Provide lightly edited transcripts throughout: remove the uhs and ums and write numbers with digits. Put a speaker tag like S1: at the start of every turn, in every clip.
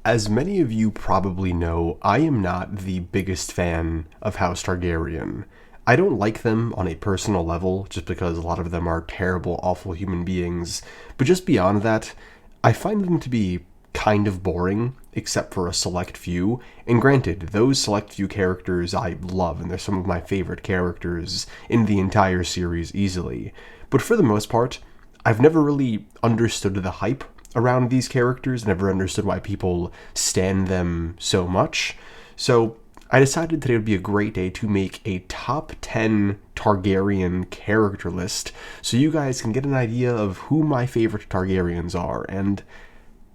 S1: As many of you probably know, I am not the biggest fan of House Targaryen. I don't like them on a personal level, just because a lot of them are terrible, awful human beings, but just beyond that, I find them to be kind of boring, except for a select few, and granted, those select few characters I love, and they're some of my favorite characters in the entire series easily, but for the most part, I've never really understood the hype around these characters, never understood why people stan them so much. So I decided today would be a great day to make a top 10 Targaryen character list so you guys can get an idea of who my favorite Targaryens are. And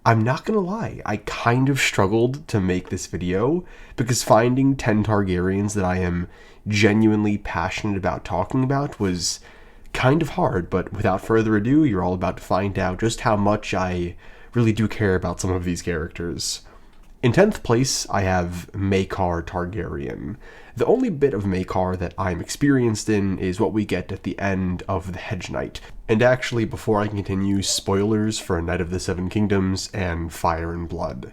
S1: I'm not gonna lie, I kind of struggled to make this video because finding 10 Targaryens that I am genuinely passionate about talking about was kind of hard, but without further ado, you're all about to find out just how much I really do care about some of these characters. In 10th place, I have Maekar Targaryen. The only bit of Maekar that I'm experienced in is what we get at the end of the Hedge Knight. And actually, before I continue, spoilers for Knight of the Seven Kingdoms and Fire and Blood.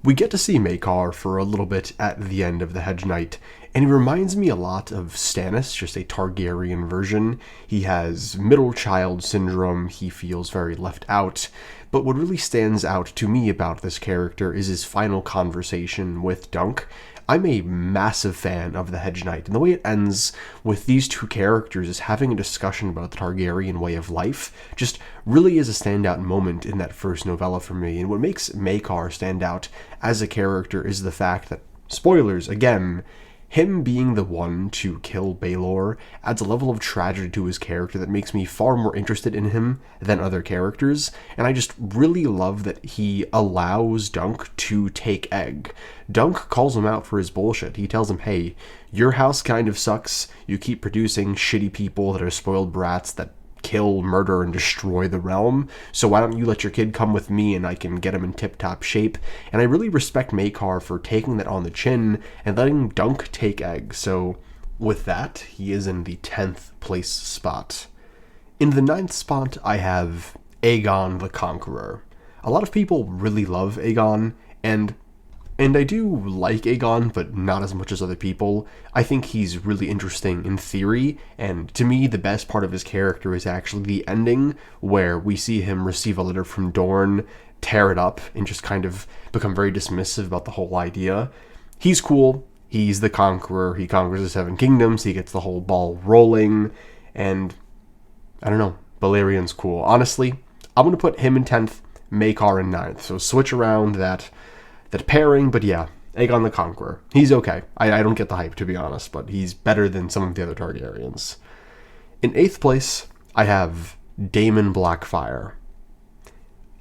S1: We get to see Maekar for a little bit at the end of the Hedge Knight, and he reminds me a lot of Stannis, just a Targaryen version. He has middle child syndrome, he feels very left out, but what really stands out to me about this character is his final conversation with Dunk. I'm a massive fan of the Hedge Knight, and the way it ends with these two characters is having a discussion about the Targaryen way of life just really is a standout moment in that first novella for me. And what makes Maekar stand out as a character is the fact that, spoilers again, him being the one to kill Baelor adds a level of tragedy to his character that makes me far more interested in him than other characters, and I just really love that he allows Dunk to take Egg. Dunk calls him out for his bullshit. He tells him, hey, your house kind of sucks, you keep producing shitty people that are spoiled brats that kill, murder, and destroy the realm, so why don't you let your kid come with me and I can get him in tip-top shape? And I really respect Maekar for taking that on the chin and letting Dunk take Egg, so with that, he is in the 10th place spot. In the 9th spot, I have Aegon the Conqueror. A lot of people really love Aegon, and I do like Aegon, but not as much as other people. I think he's really interesting in theory, and to me, the best part of his character is actually the ending, where we see him receive a letter from Dorne, tear it up, and just kind of become very dismissive about the whole idea. He's cool. He's the conqueror. He conquers the Seven Kingdoms. He gets the whole ball rolling, and I don't know. Balerian's cool. Honestly, I'm going to put him in 10th, Maekar in 9th, so switch around that pairing, but yeah, Aegon the Conqueror. He's okay. I don't get the hype, to be honest, but he's better than some of the other Targaryens. In 8th place, I have Daemon Blackfyre.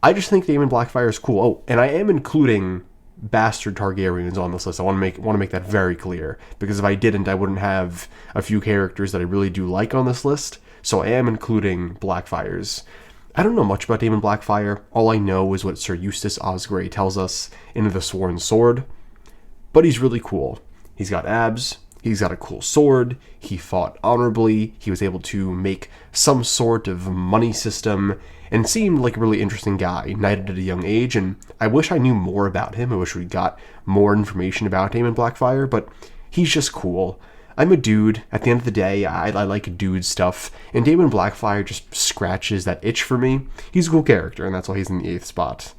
S1: I just think Daemon Blackfyre is cool. Oh, and I am including bastard Targaryens on this list. I want to make that very clear, because if I didn't, I wouldn't have a few characters that I really do like on this list, so I am including Blackfyres. I don't know much about Daemon Blackfyre. All I know is what Sir Eustace Osgrey tells us in The Sworn Sword. But he's really cool. He's got abs, he's got a cool sword, he fought honorably, he was able to make some sort of money system, and seemed like a really interesting guy, knighted at a young age, and I wish I knew more about him. I wish we got more information about Daemon Blackfyre, but he's just cool. I'm a dude. At the end of the day, I like dude stuff, and Daemon Blackfyre just scratches that itch for me. He's a cool character, and that's why he's in the 8th spot.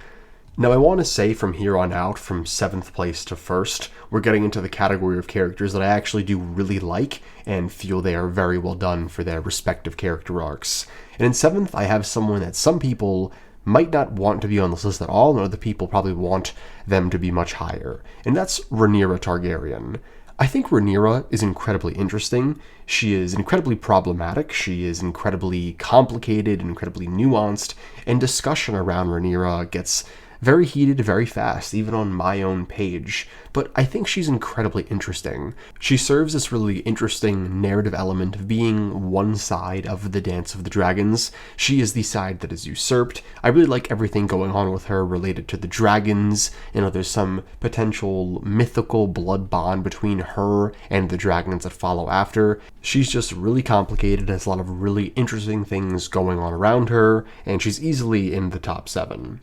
S1: Now, I want to say from here on out, from 7th place to 1st, we're getting into the category of characters that I actually do really like and feel they are very well done for their respective character arcs. And in 7th, I have someone that some people might not want to be on this list at all, and other people probably want them to be much higher, and that's Rhaenyra Targaryen. I think Rhaenyra is incredibly interesting. She is incredibly problematic. She is incredibly complicated and incredibly nuanced, and discussion around Rhaenyra gets very heated very fast, even on my own page, but I think she's incredibly interesting. She serves this really interesting narrative element of being one side of the Dance of the Dragons. She is the side that is usurped. I really like everything going on with her related to the dragons. You know, there's some potential mythical blood bond between her and the dragons that follow after. She's just really complicated, has a lot of really interesting things going on around her, and she's easily in the top 7.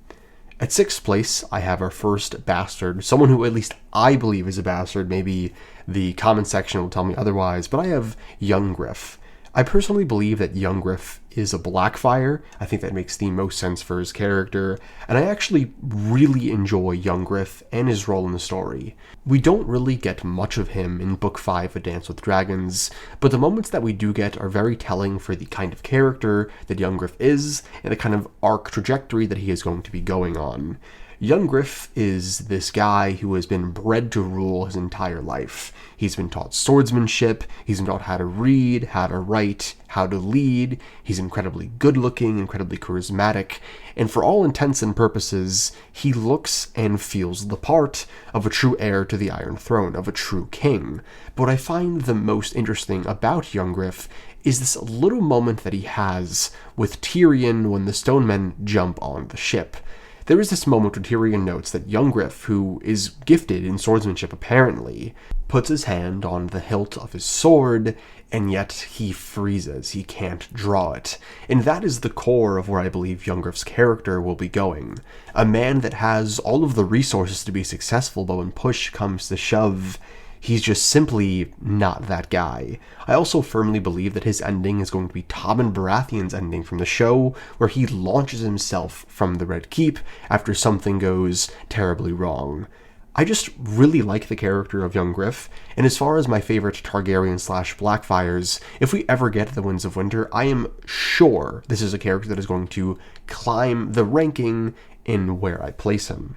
S1: At sixth place, I have our first bastard, someone who at least I believe is a bastard. Maybe the comment section will tell me otherwise, but I have Young Griff. I personally believe that Young Griff is a Blackfire. I think that makes the most sense for his character, and I actually really enjoy Young Griff and his role in the story. We don't really get much of him in Book 5, A Dance with Dragons, but the moments that we do get are very telling for the kind of character that Young Griff is, and the kind of arc trajectory that he is going to be going on. Young Griff is this guy who has been bred to rule his entire life. He's been taught swordsmanship, he's been taught how to read, how to write, how to lead, he's incredibly good-looking, incredibly charismatic, and for all intents and purposes, he looks and feels the part of a true heir to the Iron Throne, of a true king. But what I find the most interesting about Young Griff is this little moment that he has with Tyrion when the Stone Men jump on the ship. There is this moment where Tyrion notes that Young Griff, who is gifted in swordsmanship apparently, puts his hand on the hilt of his sword, and yet he freezes. He can't draw it. And that is the core of where I believe Young Griff's character will be going. A man that has all of the resources to be successful, but when push comes to shove, he's just simply not that guy. I also firmly believe that his ending is going to be Tommen Baratheon's ending from the show, where he launches himself from the Red Keep after something goes terribly wrong. I just really like the character of Young Griff, and as far as my favorite Targaryen / Blackfires, if we ever get the Winds of Winter, I am sure this is a character that is going to climb the ranking in where I place him.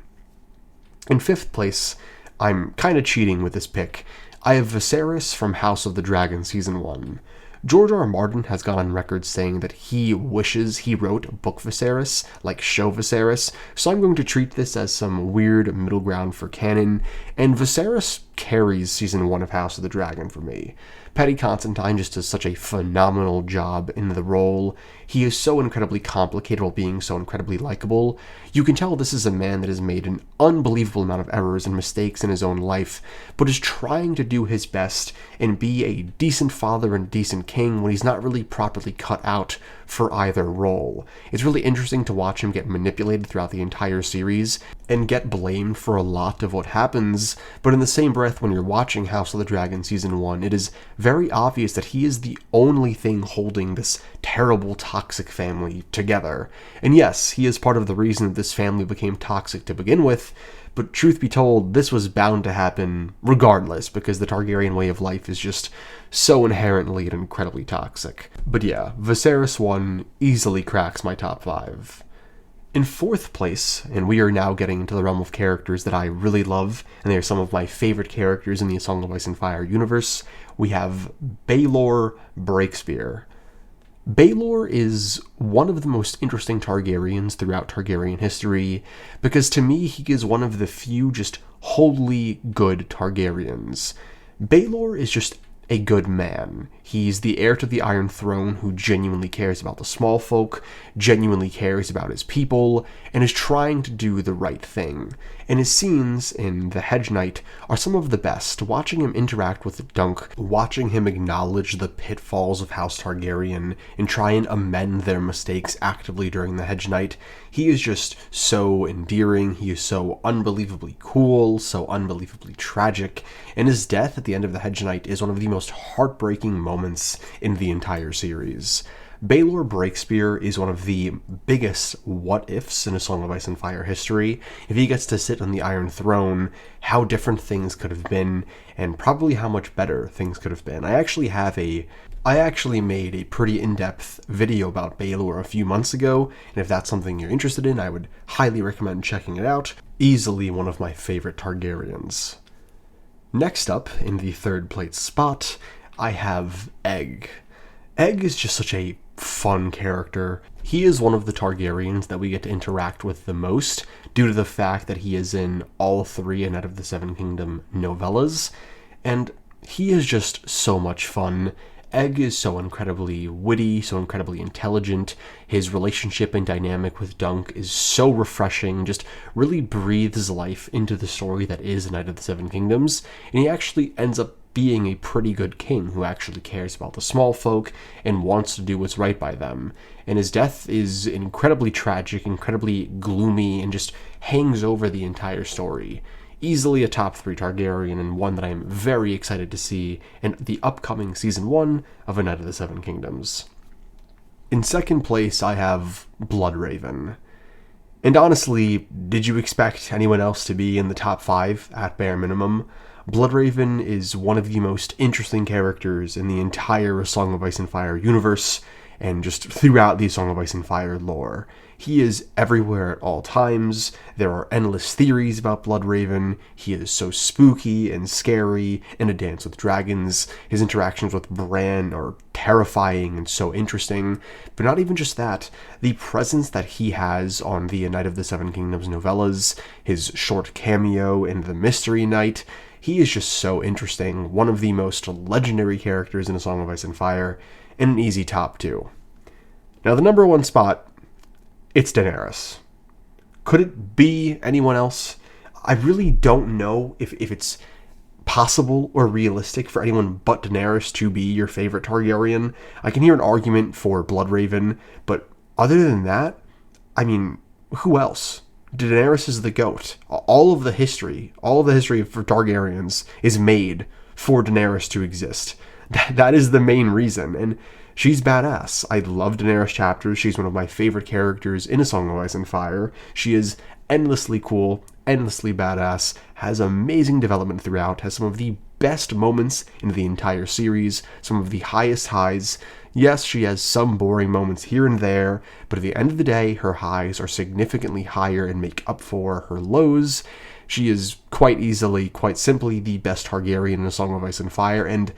S1: In fifth place, I'm kind of cheating with this pick. I have Viserys from House of the Dragon Season 1. George R. R. Martin has gone on record saying that he wishes he wrote Book Viserys, like Show Viserys, so I'm going to treat this as some weird middle ground for canon, and Viserys carries Season 1 of House of the Dragon for me. Paddy Considine just does such a phenomenal job in the role. He is so incredibly complicated while being so incredibly likable. You can tell this is a man that has made an unbelievable amount of errors and mistakes in his own life, but is trying to do his best and be a decent father and decent king when he's not really properly cut out for either role. It's really interesting to watch him get manipulated throughout the entire series and get blamed for a lot of what happens, but in the same breath, when you're watching House of the Dragon Season 1, it is very obvious that he is the only thing holding this terrible, toxic family together. And yes, he is part of the reason that this family became toxic to begin with, but truth be told, this was bound to happen regardless, because the Targaryen way of life is just so inherently and incredibly toxic. But yeah, Viserys 1 easily cracks my top 5. In fourth place, and we are now getting into the realm of characters that I really love, and they are some of my favorite characters in the A Song of Ice and Fire universe, we have Baelor Breakspear. Baelor is one of the most interesting Targaryens throughout Targaryen history, because to me he is one of the few just wholly good Targaryens. Baelor is just a good man. He's the heir to the Iron Throne who genuinely cares about the small folk, genuinely cares about his people, and is trying to do the right thing. And his scenes in The Hedge Knight are some of the best. Watching him interact with Dunk, watching him acknowledge the pitfalls of House Targaryen and try and amend their mistakes actively during The Hedge Knight, he is just so endearing, he is so unbelievably cool, so unbelievably tragic, and his death at the end of The Hedge Knight is one of the most heartbreaking moments in the entire series. Baelor Breakspear is one of the biggest what-ifs in A Song of Ice and Fire history. If he gets to sit on the Iron Throne, how different things could have been, and probably how much better things could have been. I actually made a pretty in-depth video about Baelor a few months ago, and if that's something you're interested in, I would highly recommend checking it out. Easily one of my favorite Targaryens. Next up, in the third place spot, I have Egg. Egg is just such a fun character. He is one of the Targaryens that we get to interact with the most, due to the fact that he is in all 3 A Night of the Seven Kingdom novellas, and he is just so much fun. Egg is so incredibly witty, so incredibly intelligent. His relationship and dynamic with Dunk is so refreshing, just really breathes life into the story that is A Night of the Seven Kingdoms, and he actually ends up being a pretty good king who actually cares about the small folk and wants to do what's right by them. And his death is incredibly tragic, incredibly gloomy, and just hangs over the entire story. Easily a top 3 Targaryen, and one that I am very excited to see in the upcoming Season 1 of A Knight of the Seven Kingdoms. In second place, I have Bloodraven. And honestly, did you expect anyone else to be in the top 5 at bare minimum? Bloodraven is one of the most interesting characters in the entire Song of Ice and Fire universe, and just throughout the Song of Ice and Fire lore. He is everywhere at all times. There are endless theories about Bloodraven. He is so spooky and scary in A Dance with Dragons. His interactions with Bran are terrifying and so interesting. But not even just that, the presence that he has on the A Knight of the Seven Kingdoms novellas, his short cameo in The Mystery Knight, he is just so interesting. One of the most legendary characters in A Song of Ice and Fire, and an easy top 2. Now the number 1 spot, it's Daenerys. Could it be anyone else? I really don't know if it's possible or realistic for anyone but Daenerys to be your favorite Targaryen. I can hear an argument for Bloodraven, but other than that, I mean, who else? Daenerys is the GOAT. All of the history for Targaryens is made for Daenerys to exist. That is the main reason, and she's badass. I love Daenerys chapters. She's one of my favorite characters in A Song of Ice and Fire. She is endlessly cool, endlessly badass, has amazing development throughout, has some of the best moments in the entire series, some of the highest highs. Yes, she has some boring moments here and there, but at the end of the day, her highs are significantly higher and make up for her lows. She is quite easily, quite simply, the best Targaryen in A Song of Ice and Fire, and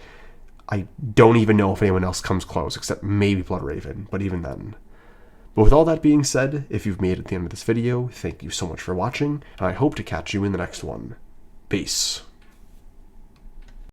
S1: I don't even know if anyone else comes close, except maybe Bloodraven, but even then. But with all that being said, if you've made it to the end of this video, thank you so much for watching, and I hope to catch you in the next one. Peace.